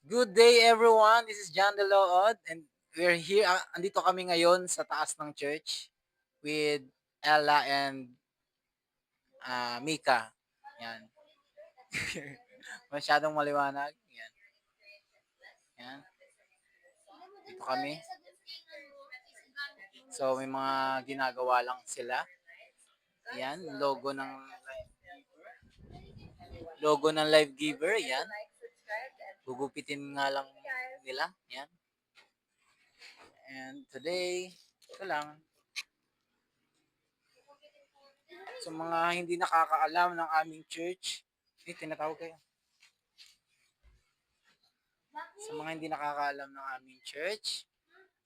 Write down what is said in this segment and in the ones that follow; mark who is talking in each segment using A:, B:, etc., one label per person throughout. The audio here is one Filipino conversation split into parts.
A: Good day everyone. This is John Delood and we're here. Andito kami ngayon sa taas ng church with Ella and Mika. Yan. Masyadong maliwanag. Yan. Yan. Dito kami. So may mga ginagawa lang sila. Yan, logo ng Life Giver. Yan. Gugupitin nga lang nila. Yan. And today, ito lang. Sa mga hindi nakakaalam ng aming church, tinatawag kayo. Sa mga hindi nakakaalam ng aming church,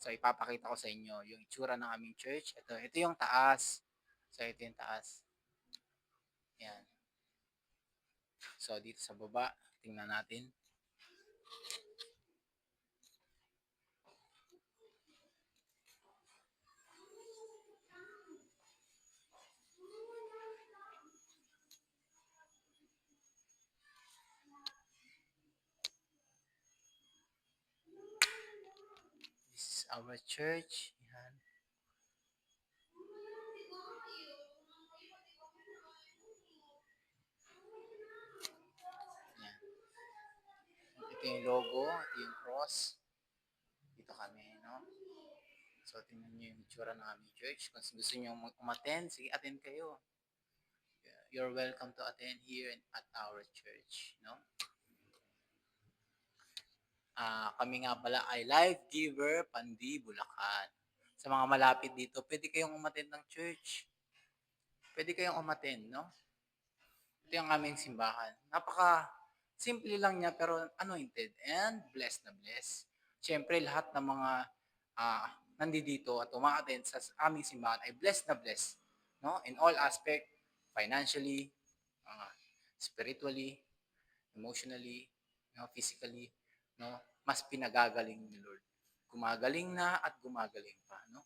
A: so ipapakita ko sa inyo yung itsura ng aming church. Ito yung taas. So ito yung taas. Yan. So dito sa baba, tingnan natin. This is our church. Yan. Yan. Ito yung logo, ito yung cross. Dito kami, no? So tingnan nyo yung itsura ng aming church. Kung gusto nyo umattend, sige, attend kayo. You're welcome to attend here at our church, no? Kami nga pala ay Life Giver Pandi, Bulacan. Sa mga malapit dito, pwede kayong umattend ng church. Pwede kayong umattend, no? Ito yung aming simbahan. Napaka simple lang niya pero anointed and blessed na blessed. Siyempre lahat ng mga nandito at umaattend sa aming simbahan ay blessed na blessed, no? In all aspect, financially, spiritually, emotionally, no, physically, no, mas pinagagaling ni Lord. Gumagaling na at gumagaling pa, no?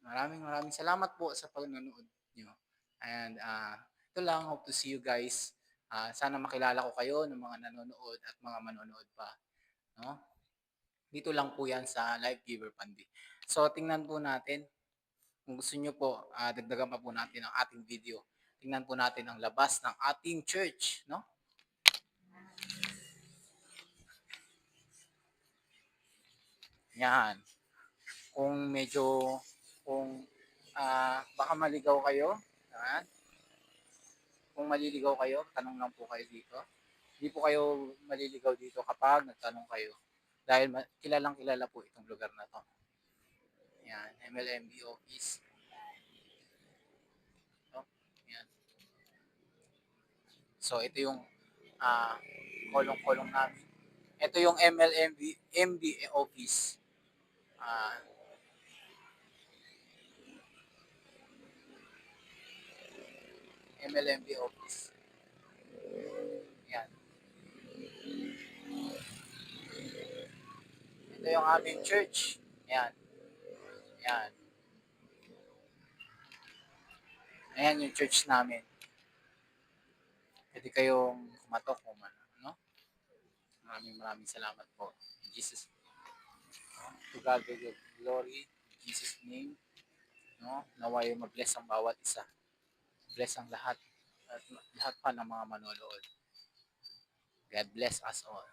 A: Maraming salamat po sa panonood niyo. And ito lang, hope to see you guys. Sana makilala ko kayo ng mga nanonood at mga manonood pa, no? Dito lang po 'yan sa Life Giver Pandi. So tingnan po natin kung gusto niyo po, dagdagan pa po natin ang ating video. Tingnan po natin ang labas ng ating church, no? Yan. Kung baka maligaw kayo, yan. Kung maliligaw kayo, tanong lang po kayo dito. Hindi po kayo maliligaw dito kapag nagtanong kayo. Dahil kilalang kilala po itong lugar na to. Yan, MLMB office. So, yan. So, ito yung kolong-kolong namin. Ito yung MB office. Ah, MLMB office. Yan. Ito yung aming church. Yan. Yan. Ayan yung church namin. Pwede kayong kumatok kung ano. Maraming salamat po. In Jesus, to God be the glory. In Jesus' name, no? Naway mag-bless ang bawat isa. Bless ang lahat. At lahat pa ng mga manonood. God bless us all.